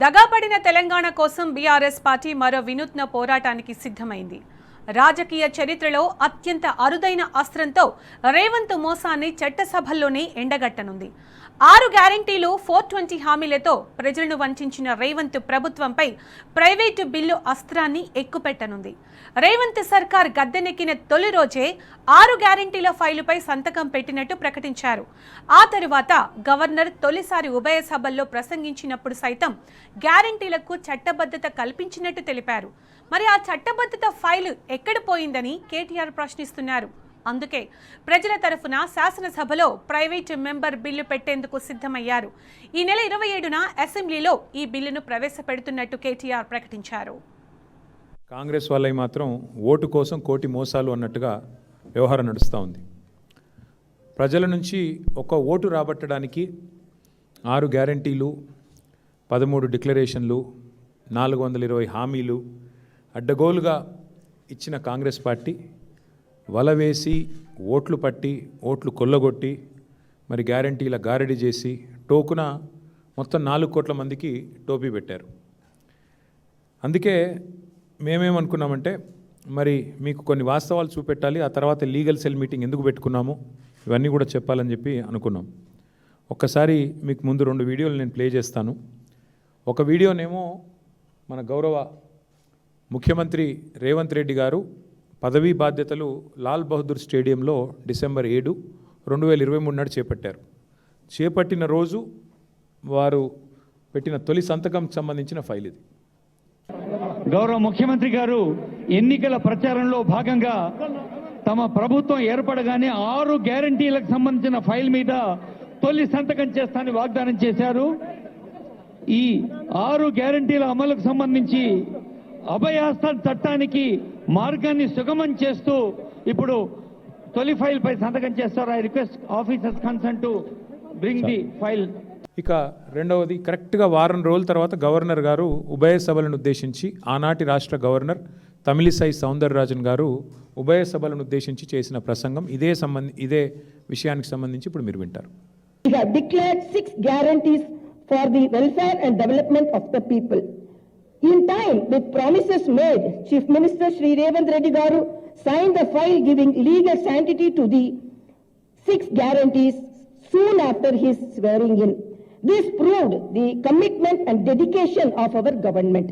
దగాపడిన తెలంగాణ కోసం BRS party మరో వినూత్న పోరాటానికి సిద్ధమైంది. రాజకీయ చరిత్రలో అత్యంత అరుదైన అస్త్రంతో రేవంత్ మోసాన్ని చట్టసభల్లోనే ఎండగట్టనుంది. 6 గ్యారంటీలు 420 హామీలతో ప్రజలను వంచిన రేవంత్ ప్రభుత్వంపై ప్రైవేటు బిల్లు అస్త్రాన్ని ఎక్కుపెట్టనుంది. రేవంత్ సర్కార్ గద్దెనెక్కిన తొలి రోజే 6 గ్యారంటీల ఫైలుపై సంతకం పెట్టినట్టు ప్రకటించారు. ఆ తరువాత గవర్నర్ తొలిసారి ఉభయ సభల్లో ప్రసంగించినప్పుడు సైతం గ్యారంటీలకు చట్టబద్ధత కల్పించినట్టు తెలిపారు. మరి ఆ చట్టబద్ధత ఫైలు ఎక్కడ పోయిందని కేటీఆర్ ప్రశ్నిస్తున్నారు. అందుకే ప్రజల తరఫున శాసనసభలో ప్రైవేటు మెంబర్ బిల్లు పెట్టేందుకు సిద్ధమయ్యారు. ఈ నెల 27న అసెంబ్లీలో ఈ బిల్లును ప్రవేశపెడుతున్నట్టు కేటీఆర్ ప్రకటించారు. కాంగ్రెస్ వాళ్ళకి మాత్రం ఓటు కోసం కోటి మోసాలు అన్నట్టుగా వ్యవహారం నడుస్తూ ఉంది. ప్రజల నుంచి ఒక ఓటు రాబట్టడానికి 6 గ్యారంటీలు, 13 డిక్లరేషన్లు, 420 హామీలు అడ్డగోలుగా ఇచ్చిన కాంగ్రెస్ పార్టీ వల వేసి ఓట్లు పట్టి ఓట్లు కొల్లగొట్టి మరి గ్యారంటీల గారడి చేసి టోకున మొత్తం 4 కోట్ల మందికి టోపీ పెట్టారు. అందుకే మేమేమనుకున్నామంటే మరి మీకు కొన్ని వాస్తవాలు చూపెట్టాలి, ఆ తర్వాత లీగల్ సెల్ మీటింగ్ ఎందుకు పెట్టుకున్నాము ఇవన్నీ కూడా చెప్పాలని చెప్పి అనుకున్నాం. ఒక్కసారి మీకు ముందు 2 వీడియోలు నేను ప్లే చేస్తాను. ఒక వీడియోనేమో మన గౌరవ ముఖ్యమంత్రి రేవంత్ రెడ్డి గారు పదవీ బాధ్యతలు లాల్ బహదూర్ స్టేడియంలో డిసెంబర్ 7, 2023 నాడు చేపట్టారు. చేపట్టిన రోజు వారు పెట్టిన తొలి సంతకం సంబంధించిన ఫైల్ ఇది. గౌరవ ముఖ్యమంత్రి గారు ఎన్నికల ప్రచారంలో భాగంగా తమ ప్రభుత్వం ఏర్పడగానే 6 గ్యారంటీలకు సంబంధించిన ఫైల్ మీద తొలి సంతకం చేస్తానని వాగ్దానం చేశారు. ఈ 6 గ్యారంటీల అమలుకు సంబంధించి అభయాస్త్ర చట్టానికి మార్గాన్ని సుగమం చేస్తూ ఇప్పుడు తొలి ఫైల్ పై సంతకం చేస్తారు. I request officers concern to bring the file. ఇక రెండవది, కరెక్ట్గా వారం రోజుల తర్వాత గవర్నర్ గారు ఉభయ సభలను ఉద్దేశించి ఆనాటి రాష్ట్ర గవర్నర్ తమిళిసై సౌందరరాజన్ గారు ఉభయ సభలను ఉద్దేశించి చేసిన ప్రసంగం ఇదే విషయానికి సంబంధించి ఇప్పుడు మీరు వింటారు. We have declared 6 guarantees for the welfare and development of the people. In time, with promises made, Chief Minister Shri Revanth Reddy Garu signed the file giving legal sanctity to the 6 guarantees soon after his swearing in. This proved the commitment and dedication of our government.